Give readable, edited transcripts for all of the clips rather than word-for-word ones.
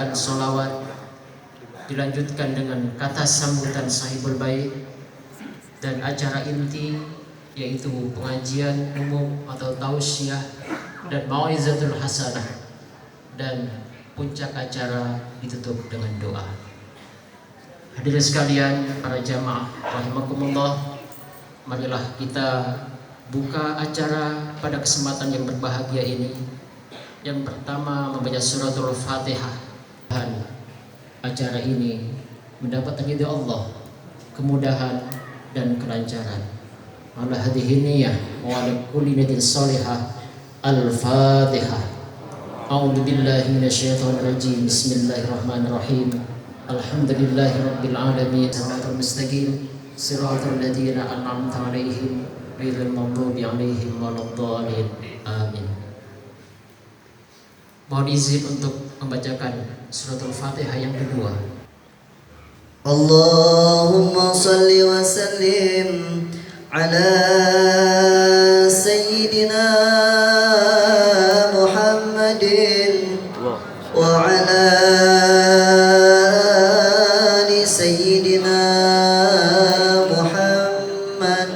bacaan sholawat, dilanjutkan dengan kata sambutan sahibul bait, dan acara inti yaitu pengajian umum atau tausiah dan mau'izatul hasanah, dan puncak acara ditutup dengan doa. Hadirin sekalian, para jamaah rahimakumullah, marilah kita buka acara pada kesempatan yang berbahagia ini. Yang pertama membaca suratul Fatihah. Dan acara ini mendapat ridha Allah, kemudahan dan kelancaran. Ala hadhihi niyyah wa ala kulli niyatin shalihah. Al-Fatihah. A'udzu billahi minasyaitonir rajim. Bismillahirrahmanirrahim. Alhamdulillahi rabbil alamin. Shiratal mustaqim, shiratal ladzina an'amta 'alaihim ghairil maghdubi 'alaihim waladdallin. Amin. Mohon izin untuk membacakan suratul Fatihah yang kedua. Allahumma salli wa sallim ala sayyidina Muhammadin wa ala ali sayyidina Muhammad.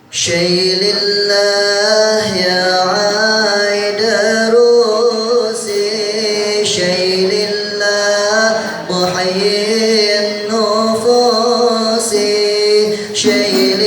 Syailillah ya محيي النفوس شيء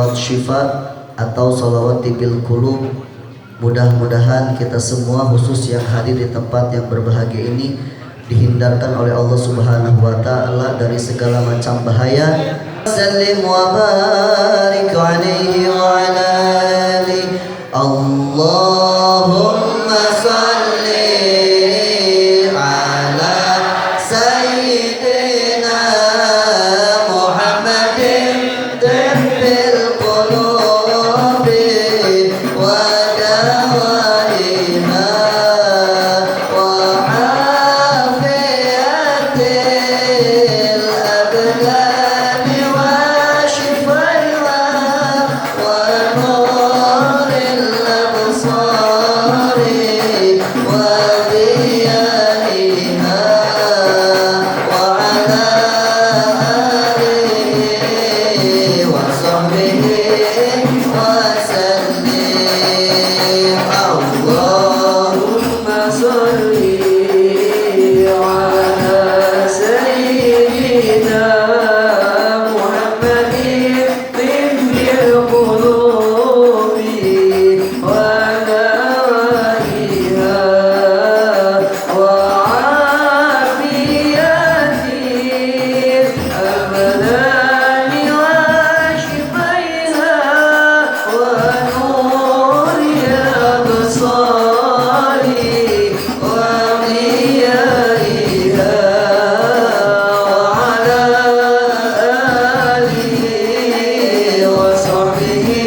salawat syifa atau salawat tibil qulub. Mudah-mudahan kita semua khusus yang hadir di tempat yang berbahagia ini dihindarkan oleh Allah Subhanahu wa taala dari segala macam bahaya. Sallim wa barik alaihi wa ala alihi. Allahumma salli ala sayyidina Muhammadin tibbil qulubi wa dawaiha wa afiyatil abdani wa shifaiha wa nuril absari wa diyaiha wa ala alihi wa sahbihi wa sallim. Allahumma salli ala sayyidina Muhammadin tibbil qulubi wa dawaiha wa afiyatil abdani wa shifaiha wa nuril absari wa diyaiha wa ala alihi wa sahbihi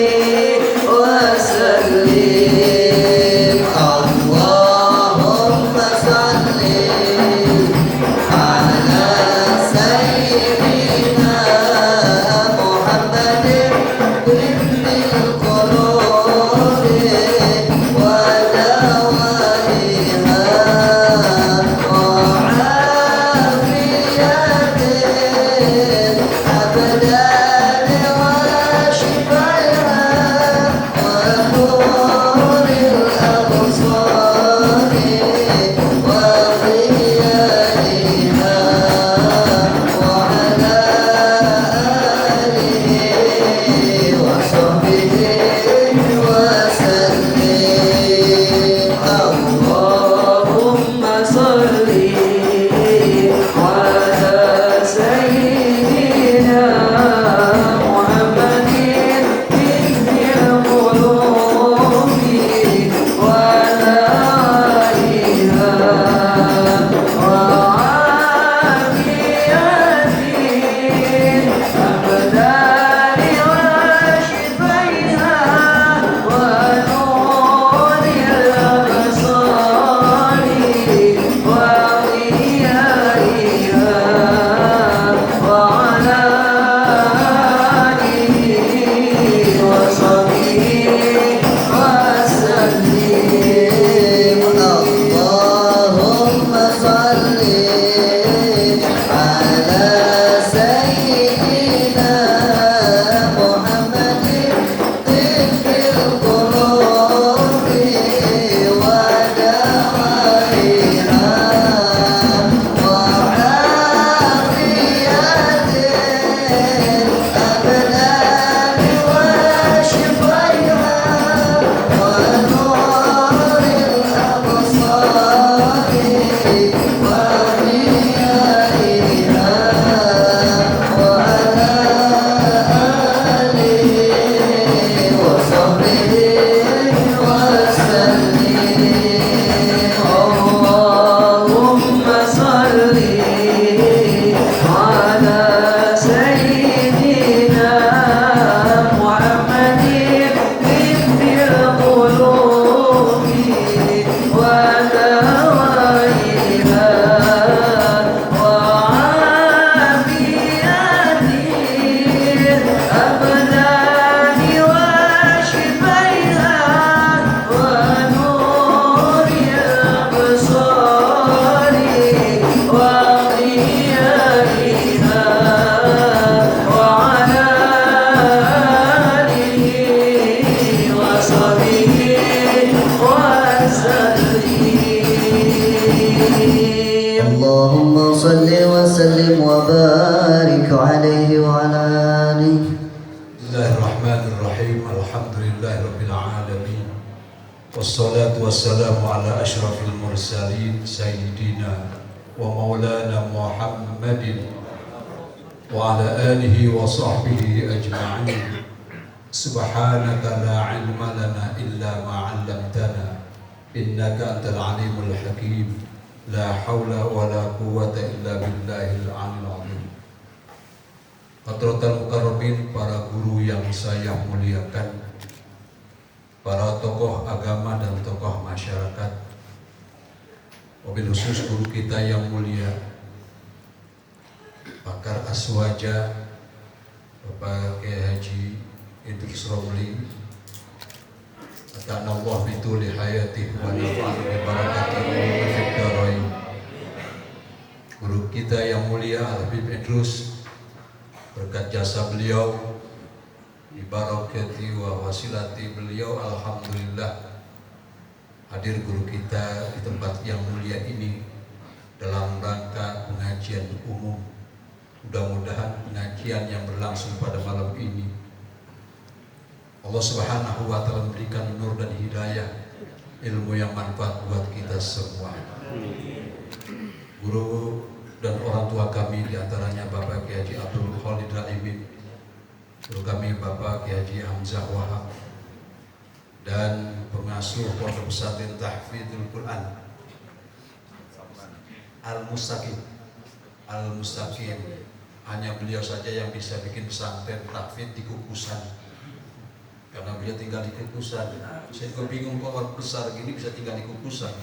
wa sallim. Allahumma salli ala sayyidina Muhammadin tibbil qulubi wa dawaiha wa afiyatil abdani wa shifaiha wa nuril absari wa diyaiha wa ala alihi wa sahbihi wa sallim. Allahumma salli ala sayyidina Muhammadin tibbil qulubi wa dawaiha wa afiyatil abdani wa shifaiha wa nuril absari wa diyaiha wa ala alihi wa sahbihi wa sallim. Allahumma salli ala sayyidina Muhammadin tibbil qulubi wa dawaiha wa afiyatil abdani wa shifaiha wa nuril absari wa diyaiha wa ala alihi wa sahbihi wa sallim. Allahumma salli ala sayyidina Muhammadin tibbil qulubi wa dawaiha wa afiyatil abdani wa shifaiha wa nuril absari wa diyaiha wa ala alihi wa sahbihi wa sallim. Allahumma salli wa sallim wa barik alaihi wa ala alihi. Bismillahirrahmanirrahim. Alhamdulillahirabbil alamin. Wassalatu wassalamu ala asyrafil mursalin sayyidina wa maulana Muhammadin wa ala alihi wa sahbihi ajma'in. Subhanaka la ilma lana illa ma 'allamtana innaka antal alimul hakim. La haula wa la quwwata illa billahil aliyil azim. Hadratul mukarramin, para guru yang saya muliakan, para tokoh agama dan tokoh masyarakat, wabil khusus guru kita yang mulia Pakar Aswaja Bapak Kiai Haji Idrus Romli, atanallah bituli hayatih wa nafa'ana bi barakatihi fid dharain. Guru kita yang mulia Al-Habib Idrus, berkat jasa beliau, ibarakati wa wasilati beliau, alhamdulillah hadir guru kita di tempat yang mulia ini dalam rangka pengajian umum. Mudah-mudahan pengajian yang berlangsung pada malam ini Allah Subhanahu wa ta'ala memberikan nur dan hidayah, ilmu yang manfaat buat kita semua. Guru dan orang tua kami, diantaranya Bapak Kiai Haji Abdul Khalid Raimin, guru kami Bapak Kiai Haji Hamzah Wahab, dan pengasuh Pondok Pesantren Tahfidzul Quran Al-Mustaqim. Hanya beliau saja yang bisa bikin pesantren tahfidz di Kukusan, karena beliau tinggal di Kukusan. Saya juga bingung kok orang besar gini bisa tinggal di Kukusan.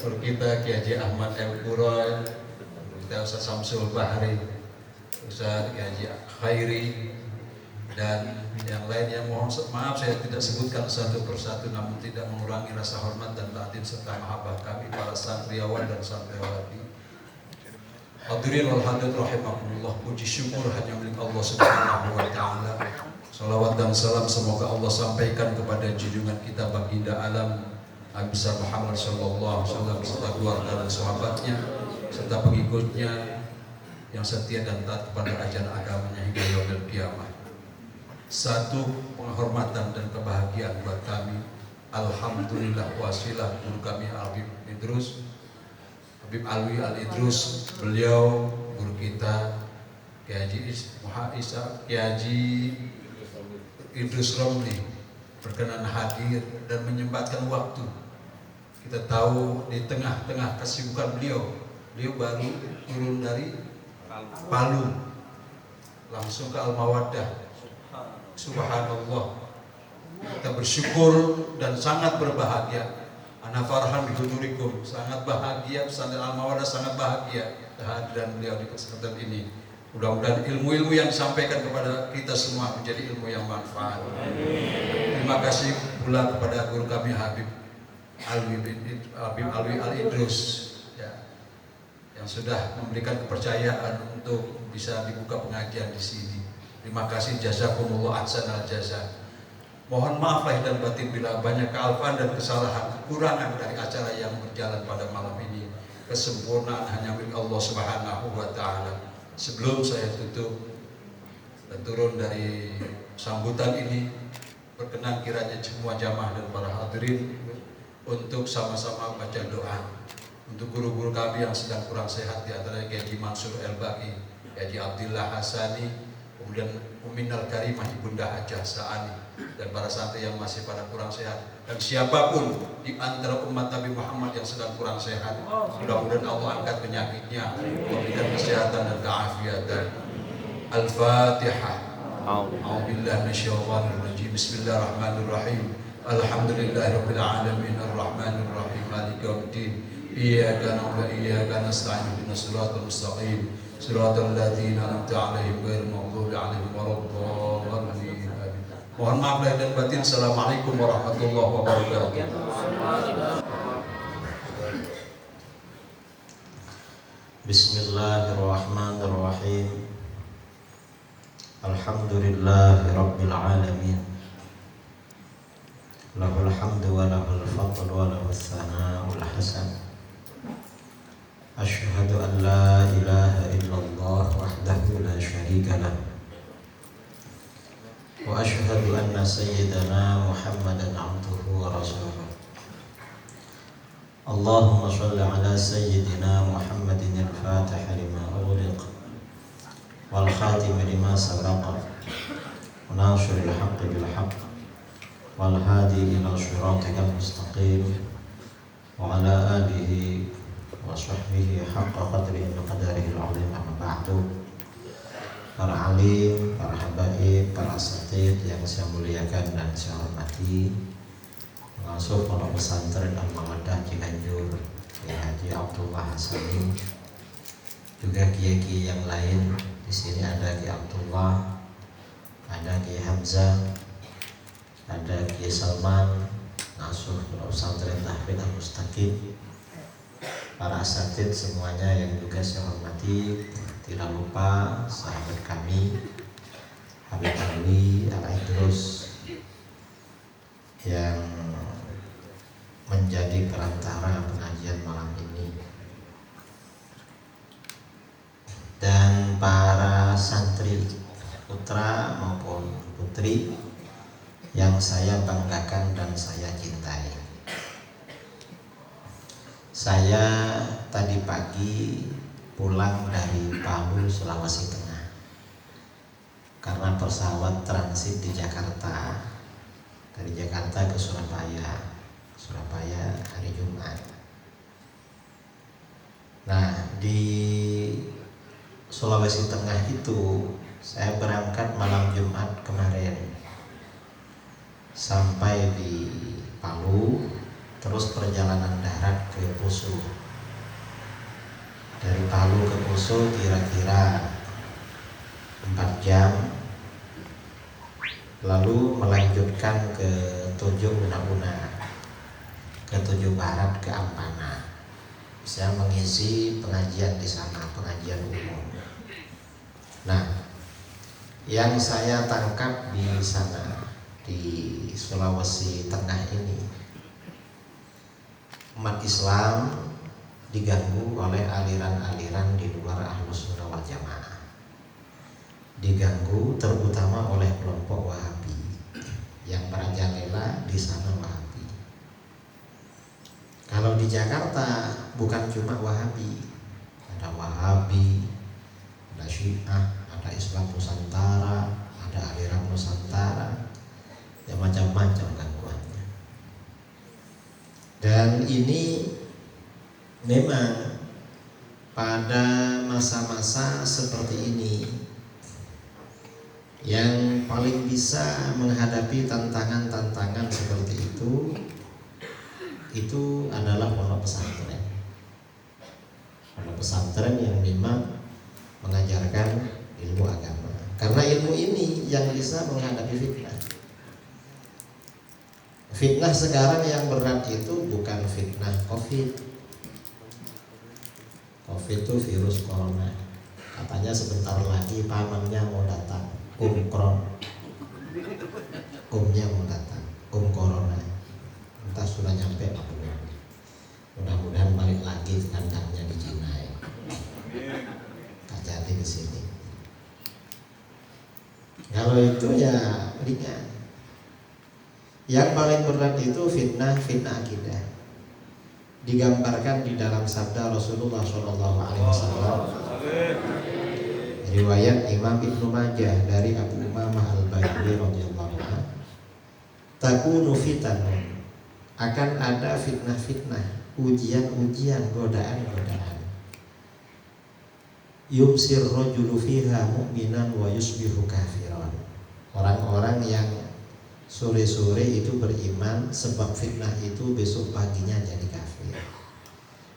Kalau kita Kiai Haji Ahmad El-Quroy, kita Ustaz Samsul Bahri, Ustaz Kiai Haji Khairi, dan yang lainnya. Mohon maaf saya tidak sebutkan satu persatu, namun tidak mengurangi rasa hormat dan ta'zim serta mahabbah kami para santriawan dan santriwati. Hadirin wal hadirat rahimakumullah, puji syukur hanya milik Allah Subhanahu wa ta'ala. Salawat dan salam semoga Allah sampaikan kepada junjungan kita baginda alam Nabi besar Muhammad sallallahu alaihi wasallam serta keluarga dan sahabatnya serta pengikutnya yang setia dan taat kepada ajaran agamanya hingga yaumil qiyamah. Satu penghormatan dan kebahagiaan buat kami, alhamdulillah wasilah guru kami Habib Idrus, Habib Alwi Al Idrus, beliau guru kita Kiai Haji Idrus Romli berkenan hadir dan menyempatkan waktu. Kita tahu di tengah-tengah kesibukan beliau baru turun dari Palu langsung ke Al-Mawaddah. Subhanallah, kita bersyukur dan sangat berbahagia. Ana farhan bihudurikum, sangat bahagia. Pesantren Al-Mawaddah sangat bahagia kehadiran beliau di kesempatan ini. Mudah-mudahan ilmu-ilmu yang disampaikan kepada kita semua menjadi ilmu yang manfaat. Terima kasih pula kepada guru kami Habib Alwi Al Idrus, ya, yang sudah memberikan kepercayaan untuk bisa dibuka pengajian di sini. Terima kasih, jazakumullah ahsanal jazaa. Mohon maaf lahir dan batin bila banyak kealpaan dan kesalahan, kekurangan dari acara yang berjalan pada malam ini. Kesempurnaan hanya milik Allah Subhanahu wa ta'ala. Sebelum saya tutup dan turun dari sambutan ini, berkenan kiranya semua jamaah dan para hadirin untuk sama-sama baca doa untuk guru-guru kami yang sedang kurang sehat, di antaranya Kiai Haji Mansur El-Baqi, Kiai Haji Abdillah Hasani, kemudian Uminal Karimah Ibunda Hajah Sa'ani, dan para santri yang masih pada kurang sehat, dan siapapun di antara umat Nabi Muhammad yang sedang kurang sehat, mudah-mudahan Allah angkat penyakitnya, memberikan kesehatan dan keafiatan. Al-Fatihah. A'udzubillahi minasyaitonir rajim. Bismillahirrahmanirrahim. Alhamdulillahirabbil alamin arrahmanir rahim maliki yaumiddin. Iyyaka na'budu wa iyyaka nasta'in ihdinas siratal mustaqim siratal ladzina an'amta 'alaihim ghairil maghdubi 'alaihim waladdallin. Mohon maaf lahir dan batin. Assalamualaikum warahmatullahi wabarakatuh. Bismillahirrahmanirrahim. Alhamdulillahirabbil alamin. Lahul hamdu wa lahul fadl wa lahus sana'ul hasan. أشهد أن لا إله إلا الله وحده لا شريك له وأشهد أن سيدنا محمدا عبده ورسوله اللهم صل على سيدنا محمد الفاتح لما أغلق والخاتم لما سبق وناصر الحق بالحق والهادي إلى صراطك المستقيم وعلى آله وصحبه حق قدره وقدره العظيم. أما بعد, para alim, para habaib, para asatid yang saya muliakan dan saya hormati, pengasuh pondok pesantren Al-Mawaddah Ciganjur, Kiai Haji Abdullah Hasani, juga kiai-kiai yang lain. Di sini ada Kiai Abdullah, ada Kiai Hamzah, ada Kiai Salman, pengasuh pondok pesantren Tahfidz Al-Mustaqim, para asatid semuanya yang juga saya hormati. Tidak lupa sahabat kami Habib Alwi Al-Idrus yang menjadi perantara pengajian malam ini, dan para santri putra maupun putri yang saya banggakan dan saya cintai. Saya tadi pagi pulang dari Palu, Sulawesi Tengah, karena pesawat transit di Jakarta, dari Jakarta ke Surabaya hari Jumat. Nah, di Sulawesi Tengah itu saya berangkat malam Jumat kemarin, sampai di Palu, terus perjalanan darat ke Poso. Dari Palu ke Poso kira-kira 4 jam, lalu melanjutkan ke Tojo Una-Una, ke Tojo Barat, ke Ampana. Saya mengisi pengajian di sana, pengajian umum. Nah, yang saya tangkap di sana, di Sulawesi Tengah ini, umat Islam diganggu oleh aliran-aliran di luar Ahlus Sunnah wal Jamaah, diganggu terutama oleh kelompok Wahabi yang merajalela di sana. Wahabi, kalau di Jakarta bukan cuma Wahabi, ada Wahabi, ada Syiah, ada Islam Nusantara, ada aliran Nusantara, ya macam-macam gangguannya. Dan ini memang pada masa-masa seperti ini yang paling bisa menghadapi tantangan-tantangan seperti itu adalah pondok pesantren. Pondok pesantren yang memang mengajarkan ilmu agama, karena ilmu ini yang bisa menghadapi fitnah. Fitnah sekarang yang berat itu bukan fitnah COVID. COVID itu virus corona. Katanya sebentar lagi pamannya mau datang, Omikron. Omnya mau datang, Om Corona. Entah sudah nyampe apa belum. Mudah-mudahan balik lagi ke kandangnya di Cina ya. Tak jadi ke sini. Kalau itu ya ringan. Yang paling berat itu fitnah akidah. Digambarkan di dalam sabda Rasulullah SAW, riwayat Imam Ibnu Majah dari Abu Umamah Al-Bahili radhiyallahu anhu, takunu fitanun, akan ada fitnah-fitnah, ujian-ujian, godaan-godaan. Yumsir rajulu fiha mu'minan wa yusbihu kafiran. Orang-orang yang sore-sore itu beriman, sebab fitnah itu besok paginya jadi kafir.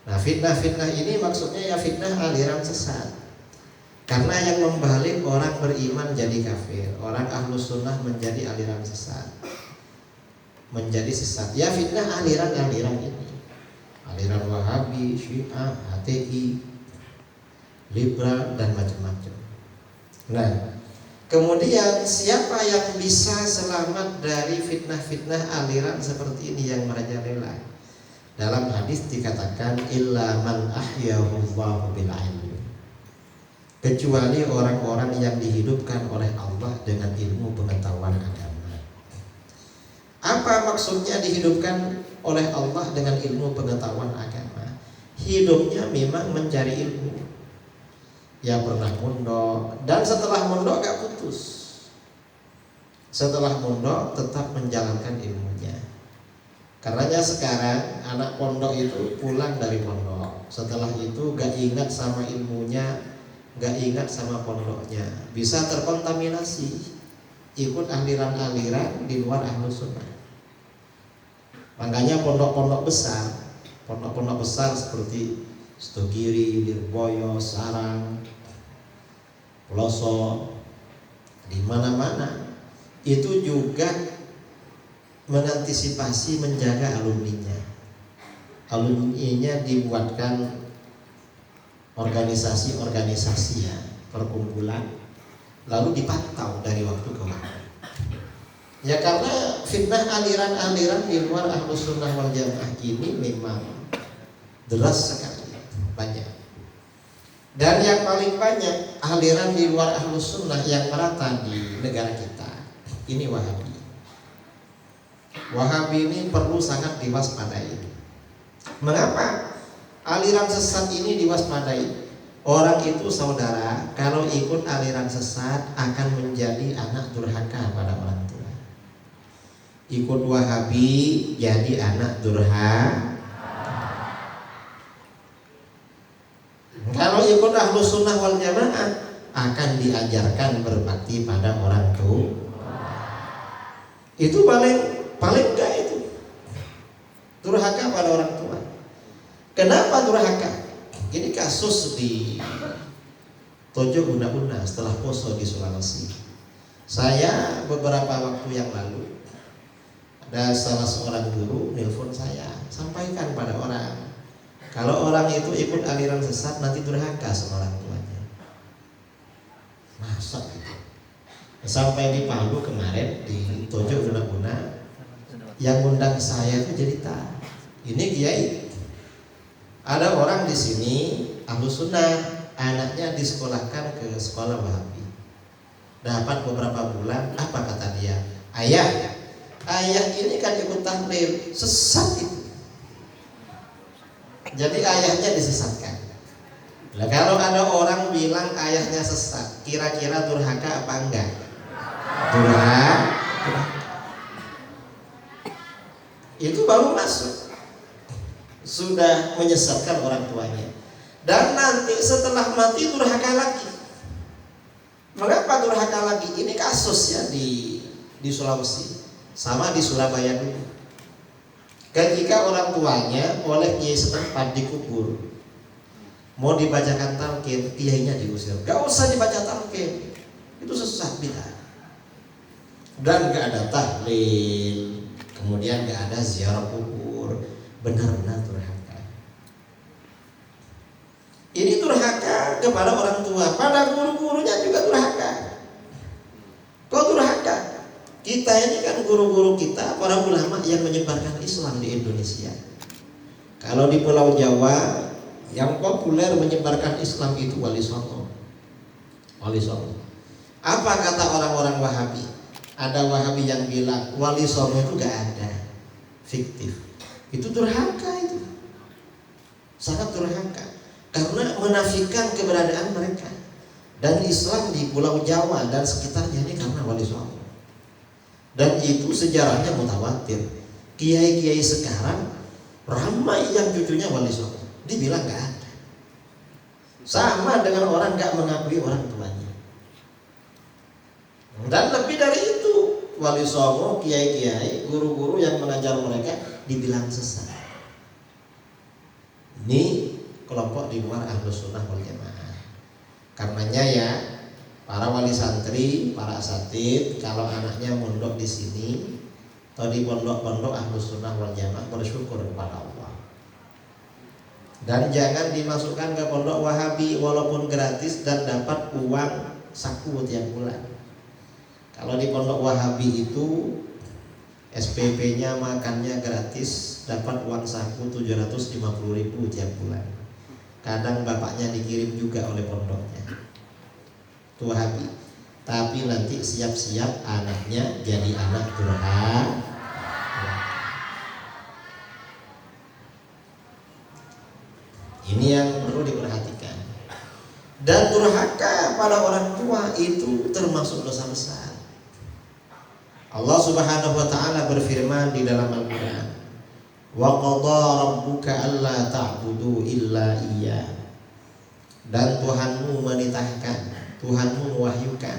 Nah, fitnah-fitnah ini maksudnya ya fitnah aliran sesat. Karena yang membalik orang beriman jadi kafir, orang ahlus sunnah menjadi aliran sesat, menjadi sesat. Ya fitnah aliran-aliran ini, aliran Wahabi, Syiah, HTI, liberal dan macam-macam. Nah, kemudian siapa yang bisa selamat dari fitnah-fitnah aliran seperti ini yang merajalela? Dalam hadis dikatakan illa man ahyahu Allahu bil ilm, kecuali orang-orang yang dihidupkan oleh Allah dengan ilmu pengetahuan agama. Apa maksudnya dihidupkan oleh Allah dengan ilmu pengetahuan agama? Hidupnya memang mencari ilmu. Ya pernah mondok, dan setelah mondok gak putus. Setelah mondok tetap menjalankan ilmunya. Karenanya sekarang anak pondok itu pulang dari pondok, setelah itu gak ingat sama ilmunya, gak ingat sama pondoknya, bisa terkontaminasi ikut aliran-aliran di luar Ahlus Sunnah. Makanya pondok-pondok besar seperti Stogiri, Lirboyo, Sarang, Pelosok, di mana-mana itu juga mengantisipasi menjaga alumninya. Alumninya dibuatkan organisasi-organisasi ya, perkumpulan, lalu dipantau dari waktu ke waktu. Ya karena fitnah aliran-aliran di luar Ahlus Sunnah wal Jamaah ini memang deras sekali, banyak. Dan yang paling banyak aliran di luar Ahlus Sunnah yang merata di negara kita ini Wahabi. Wahabi ini perlu sangat diwaspadai. Mengapa aliran sesat ini diwaspadai? Orang itu saudara, kalau ikut aliran sesat akan menjadi anak durhaka pada orang tua. Ikut Wahabi jadi anak durhaka. Kalau ikut Ahlus Sunnah wal Jamaah akan diajarkan berbakti pada orang tua. Itu paling enggak itu durhaka pada orang tua. Kenapa durhaka? Ini kasus di Tojo Una-Una setelah Poso di Sulawesi. Saya beberapa waktu yang lalu ada salah seorang guru nelpon saya, sampaikan pada orang, kalau orang itu ikut aliran sesat nanti durhaka sama orang tuanya. Masa gitu? Sampai di Palu kemarin di Tojo Una-Una, yang undang saya itu cerita, ini kiai, ada orang di sini Ahlus Sunnah, anaknya disekolahkan ke sekolah Wahabi. Dapat beberapa bulan, apa kata dia? Ayah ini kan ikut tahlil, sesat itu. Jadi ayahnya disesatkan. Nah, kalau ada orang bilang ayahnya sesat, kira-kira durhaka apa enggak? Durhaka. Itu baru masuk, sudah menyesatkan orang tuanya. Dan nanti setelah mati durhaka lagi. Mengapa durhaka lagi? Ini kasus ya di Sulawesi, sama di Surabaya dulu. Ketika orang tuanya oleh kiai setempat dikubur, mau dibacakan talqin, kiainya diusir. Gak usah dibaca talqin, itu sesat bid'ah. Dan gak ada tahlil, kemudian gak ada ziarah kubur, benar-benar durhaka. Ini durhaka kepada orang tua, pada guru-gurunya juga durhaka. Kok durhaka? Kita ini kan guru-guru kita, para ulama yang menyebarkan Islam di Indonesia. Kalau di Pulau Jawa yang populer menyebarkan Islam itu Wali Songo. Wali Songo. Apa kata orang-orang Wahabi? Ada Wahabi yang bilang Wali Songo itu gak ada, fiktif. Itu durhaka itu, sangat durhaka, karena menafikan keberadaan mereka. Dan Islam di Pulau Jawa dan sekitarnya ini karena Wali Songo. Dan itu sejarahnya mutawatir. Kiai-kiai sekarang ramai yang cucunya Wali Songo, dibilang gak ada. Sama dengan orang gak mengakui orang tuanya. Dan lebih dari itu, Wali Songo, kiai-kiai, guru-guru yang mengajar mereka dibilang sesat. Ini kelompok di luar Ahlus Sunnah wal Jamaah. Karenanya ya, para wali santri, para asatid, kalau anaknya mondok di sini atau di pondok-pondok Ahlus Sunnah wal Jamaah, bersyukur kepada Allah. Dan jangan dimasukkan ke pondok Wahabi walaupun gratis dan dapat uang saku tiap bulan. Kalau di pondok Wahabi itu SPP-nya makannya gratis, dapat uang saku 750.000 tiap bulan. Kadang bapaknya dikirim juga oleh pondoknya. Tuh Habib. Tapi nanti siap-siap anaknya jadi anak durhaka. Ini yang perlu diperhatikan. Dan durhaka pada orang tua itu termasuk dosa besar. Allah Subhanahu wa taala berfirman di dalam Al-Qur'an, "Wa qadha rabbuka alla ta'budu illa iyyah." Dan Tuhanmu menitahkan, Tuhanmu mewahyukan,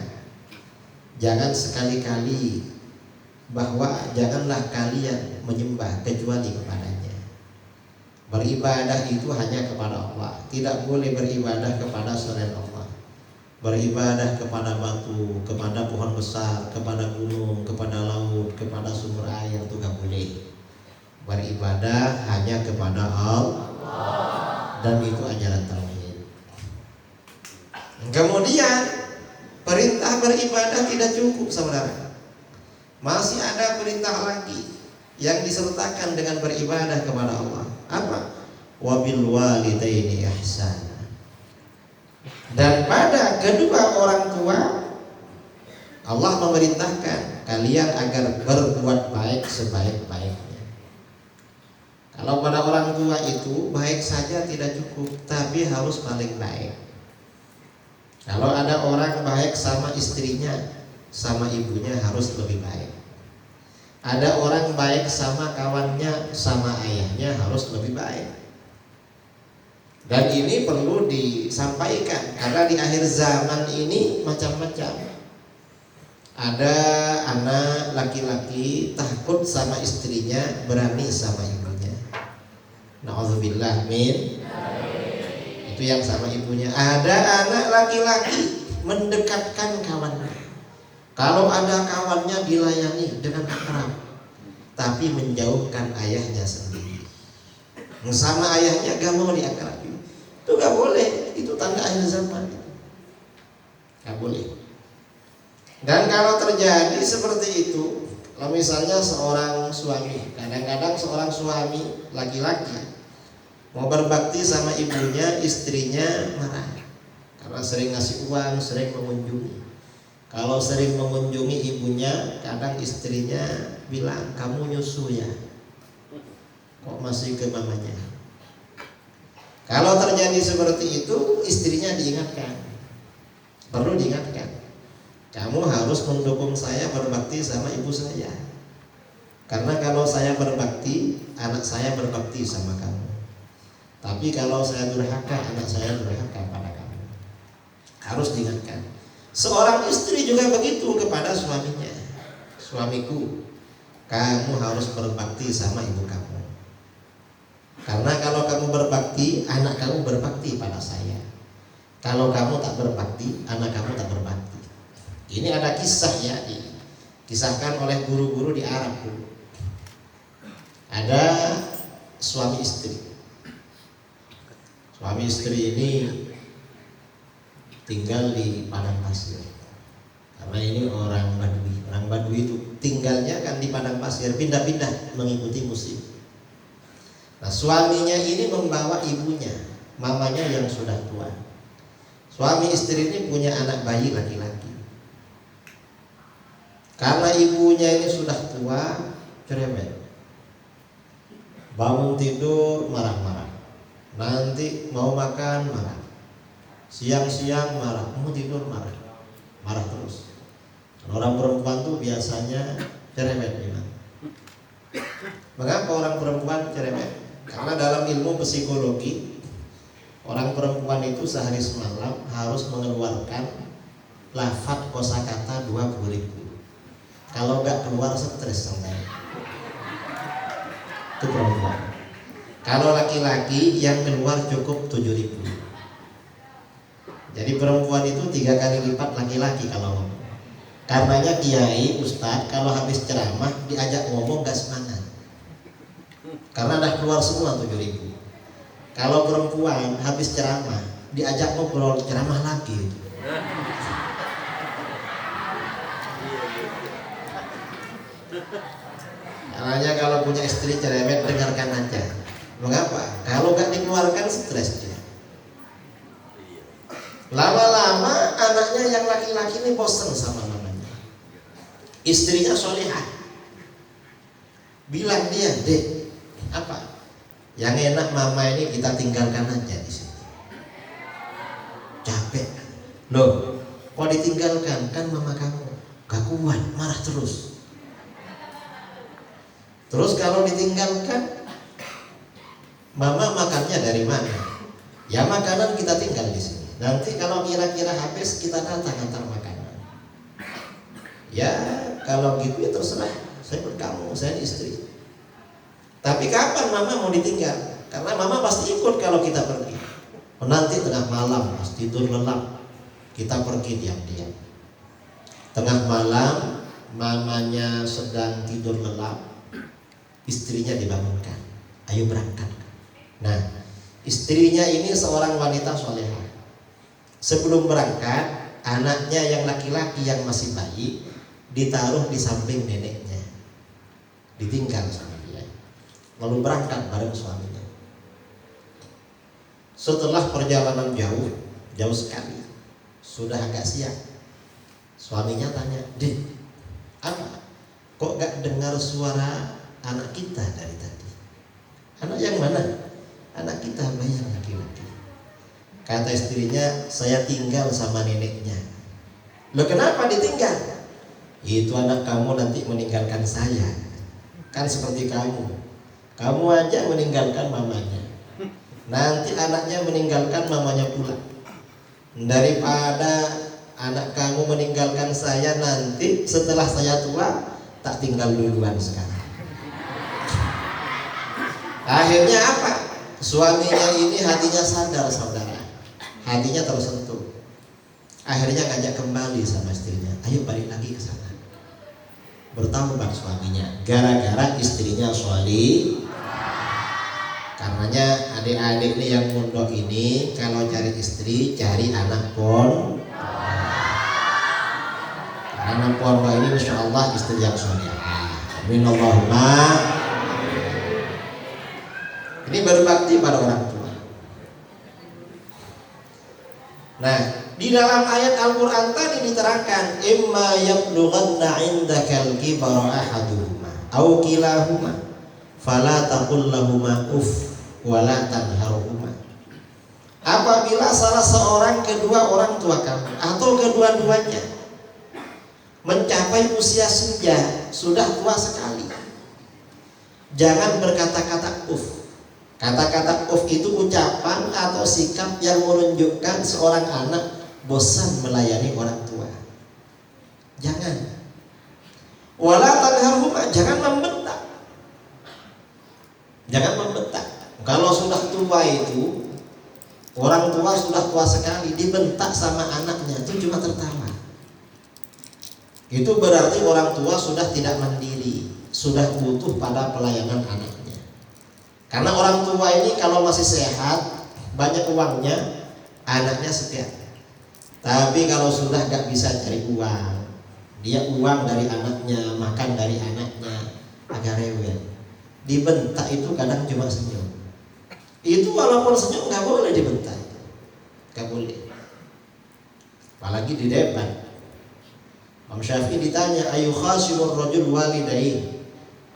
jangan sekali-kali bahwa janganlah kalian menyembah kecuali kepadanya. Beribadah itu hanya kepada Allah, tidak boleh beribadah kepada selain Allah. Beribadah kepada batu, kepada pohon besar, kepada gunung, kepada laut, kepada sumber air itu gak boleh. Beribadah hanya kepada Allah, dan itu ajaran tauhid. Kemudian perintah beribadah tidak cukup, saudara. Masih ada perintah lagi yang disertakan dengan beribadah kepada Allah. Apa? Wabil walidaini ihsana. Dan pada kedua orang tua Allah memerintahkan kalian agar berbuat baik sebaik-baiknya. Kalau pada orang tua itu baik saja tidak cukup, tapi harus paling baik. Kalau ada orang baik sama istrinya, sama ibunya harus lebih baik. Ada orang baik sama kawannya, sama ayahnya harus lebih baik. Dan ini perlu disampaikan karena di akhir zaman ini macam-macam. Ada anak laki-laki takut sama istrinya, berani sama ibunya. Na'udzubillah min. Itu yang sama ibunya. Ada anak laki-laki mendekatkan kawannya. Kalau ada kawannya dilayani dengan akrab, tapi menjauhkan ayahnya sendiri. Sama ayahnya gak mau diakrabi. Itu gak boleh, itu tanda akhir zaman. Gak boleh. Dan kalau terjadi seperti itu, kalau misalnya seorang suami, kadang-kadang seorang suami laki-laki mau berbakti sama ibunya, istrinya marah karena sering ngasih uang, sering mengunjungi. Kalau sering mengunjungi ibunya, kadang istrinya bilang, kamu nyusu ya, kok masih ke mamanya. Kalau terjadi seperti itu, istrinya diingatkan, perlu diingatkan, kamu harus mendukung saya berbakti sama ibu saya. Karena kalau saya berbakti, anak saya berbakti sama kamu. Tapi kalau saya durhaka, anak saya durhaka pada kamu. Harus diingatkan. Seorang istri juga begitu kepada suaminya. Suamiku, kamu harus berbakti sama ibu kamu. Karena kalau kamu berbakti, anak kamu berbakti pada saya. Kalau kamu tak berbakti, anak kamu tak berbakti. Ini ada kisah ya, disahkan oleh guru-guru di Arab dulu. Ada suami istri. Suami istri ini tinggal di padang pasir. Karena ini orang Badui. Orang Badui itu tinggalnya kan di padang pasir, pindah-pindah mengikuti musim. Nah, suaminya ini membawa ibunya, mamanya yang sudah tua. Suami istri ini punya anak bayi laki-laki. Karena ibunya ini sudah tua, cerewet. Bangun tidur marah-marah. Nanti mau makan marah. Siang-siang marah, mau tidur marah. Marah terus. Orang perempuan tuh biasanya cerewet memang. Mengapa orang perempuan cerewet? Karena dalam ilmu psikologi, orang perempuan itu sehari semalam harus mengeluarkan lafaz kosakata 20.000. Kalau nggak keluar stres sampai. Itu perempuan. Kalau laki-laki yang keluar cukup 7.000. Jadi perempuan itu 3 kali lipat laki-laki kalau ngomong. Karenanya kiai, ustadz kalau habis ceramah diajak ngomong gak semangat. Karena dah keluar semua 7.000. Kalau perempuan habis ceramah diajak ngobrol, ceramah lagi. Makanya kalau punya istri cerewet dengarkan aja. Mengapa? Kalau nggak dikeluarkan stres dia. Lama-lama anaknya yang laki-laki ini bosan sama mamanya. Istrinya solehah. Bilang dia, "Dek, apa? Yang enak mama ini kita tinggalkan aja di sini. Capek." Loh, kok ditinggalkan? Kan mama kamu gak kuat, marah terus. Terus kalau ditinggalkan, mama makannya dari mana? Ya makanan kita tinggal di sini. Nanti kalau kira-kira habis kita datang antar makanan. Ya kalau gitu ya terserah. Saya berkamu, saya istri. Tapi kapan mama mau ditinggal? Karena mama pasti ikut kalau kita pergi. Nanti tengah malam pas tidur lelap kita pergi diam-diam. Tengah malam mamanya sedang tidur lelap, istrinya dibangunkan. Ayo berangkat. Nah, istrinya ini seorang wanita solehah. Sebelum berangkat, anaknya yang laki-laki yang masih bayi ditaruh di samping neneknya, ditinggal sama dia. Lalu berangkat bareng suaminya. Setelah perjalanan jauh sekali, sudah agak siang. Suaminya tanya, "Dek, apa? Kok gak dengar suara anak kita dari tadi?" "Anak yang mana?" "Anak kita, bayi yang laki-laki." Kata istrinya, "Saya tinggal sama neneknya." "Loh kenapa ditinggal?" "Itu anak kamu nanti meninggalkan saya. Kan seperti kamu. Kamu aja meninggalkan mamanya. Nanti anaknya meninggalkan mamanya pula. Daripada anak kamu meninggalkan saya nanti setelah saya tua, tak tinggal duluan sekarang." Akhirnya apa? Suaminya ini hatinya sadar, saudara. Hatinya tersentuh. Akhirnya ngajak kembali sama istrinya, "Ayo balik lagi ke sana." Bertaubat suaminya gara-gara istrinya solih. Karenanya adik-adik nih yang mondok ini kalau cari istri cari anak pondok. Anak pondok ini insya Allah istri yang soleh. Amin Allahumma. Ini berbakti pada orang tua. Nah, di dalam ayat Al-Quran tadi diterangkan, "Imma yablughanna 'indakal kibara ahaduhuma aw kilahuma fala taqul lahumā uff wa la tanharhumā." Apabila salah seorang kedua orang tua kamu atau kedua-duanya mencapai usia senja, sudah tua sekali, jangan berkata-kata uff. Kata-kata uff itu ucapan atau sikap yang menunjukkan seorang anak bosan melayani orang tua. Jangan. Wala tanharhuma, jangan membentak. Jangan membentak. Kalau sudah tua itu, orang tua sudah tua sekali, dibentak sama anaknya itu cuma tertawa. Itu berarti orang tua sudah tidak mandiri, sudah butuh pada pelayanan anaknya. Karena orang tua ini kalau masih sehat, banyak uangnya, anaknya setia. Tapi kalau sudah gak bisa cari uang, dia uang dari anaknya, makan dari anaknya, agak rewel. Dibentak itu kadang cuma senyum. Itu walaupun senyum gak boleh dibentak, gak boleh. Apalagi di depan. Imam Syafi'i ditanya, "Ayu khasimur rajul walidayhi?"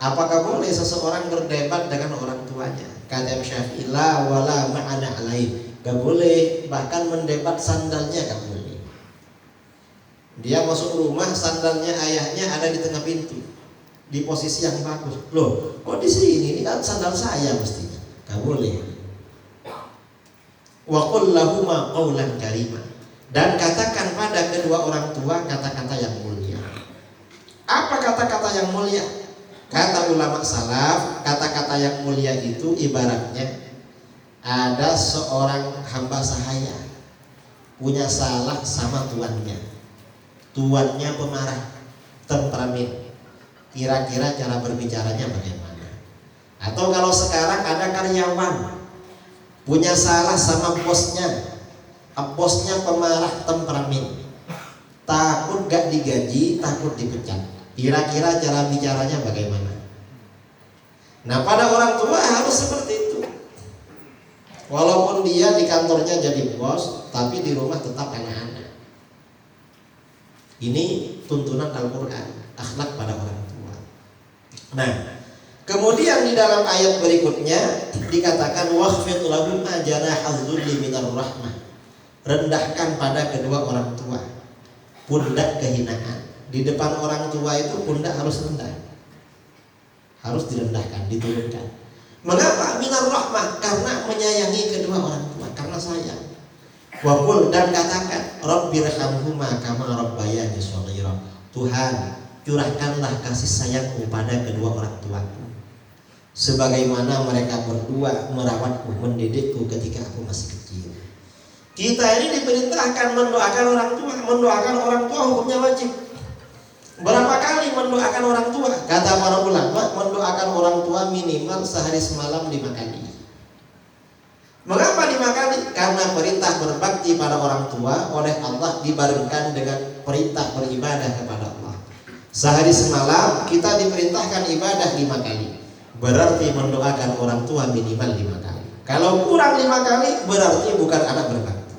Apakah boleh seseorang berdebat dengan orang tuanya? Kata Imam Syafi'i, "La wala ma'ana alaih." Gak boleh, bahkan mendebat sandalnya gak boleh. Dia masuk rumah, sandalnya ayahnya ada di tengah pintu, di posisi yang bagus. Loh, kok di sini? Ini kan sandal saya mestinya. Gak boleh. Wa qul lahumā qawlan karīmā. Dan katakan pada kedua orang tua kata-kata yang mulia. Apa kata-kata yang mulia? Kata ulama salaf, kata-kata yang mulia itu ibaratnya ada seorang hamba sahaya punya salah sama tuannya. Tuannya pemarah, temperamen. Kira-kira cara berbicaranya bagaimana? Atau kalau sekarang ada karyawan punya salah sama bosnya, bosnya pemarah, temperamen, takut gak digaji, takut dipecat. Kira-kira cara bicaranya bagaimana? Nah, pada orang tua harus seperti itu. Walaupun dia di kantornya jadi bos, tapi di rumah tetap anak-anak. Ini tuntunan Al-Quran, akhlak pada orang tua. Nah, kemudian di dalam ayat berikutnya dikatakan wakhfid lahum janaha dzulli minar rahmah. Rendahkan pada kedua orang tua pundak kehinaan. Di depan orang tua itu pundak harus rendah, harus direndahkan, diturunkan. Mengapa? Minar rahmah, karena menyayangi kedua orang tua, karena sayang. Wa qul, dan katakan rabbirhamhuma kama rabbayani shaghira. Tuhan, curahkanlah kasih sayangmu pada kedua orang tuaku sebagaimana mereka berdua merawatku, mendidikku ketika aku masih kecil. Kita ini diperintahkan mendoakan orang tua. Mendoakan orang tua hukumnya wajib. Berapa kali mendoakan orang tua? Kata para ulama, mendoakan orang tua minimal sehari semalam 5 kali. Mengapa 5 kali? Karena perintah berbakti pada orang tua oleh Allah dibarengkan dengan perintah beribadah kepada Allah. Sehari semalam kita diperintahkan ibadah 5 kali. Berarti mendoakan orang tua minimal 5 kali. Kalau kurang 5 kali berarti bukan anak berbakti.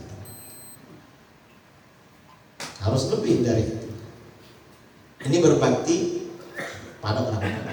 Harus lebih dari itu. Ini berbakti pada orang tua.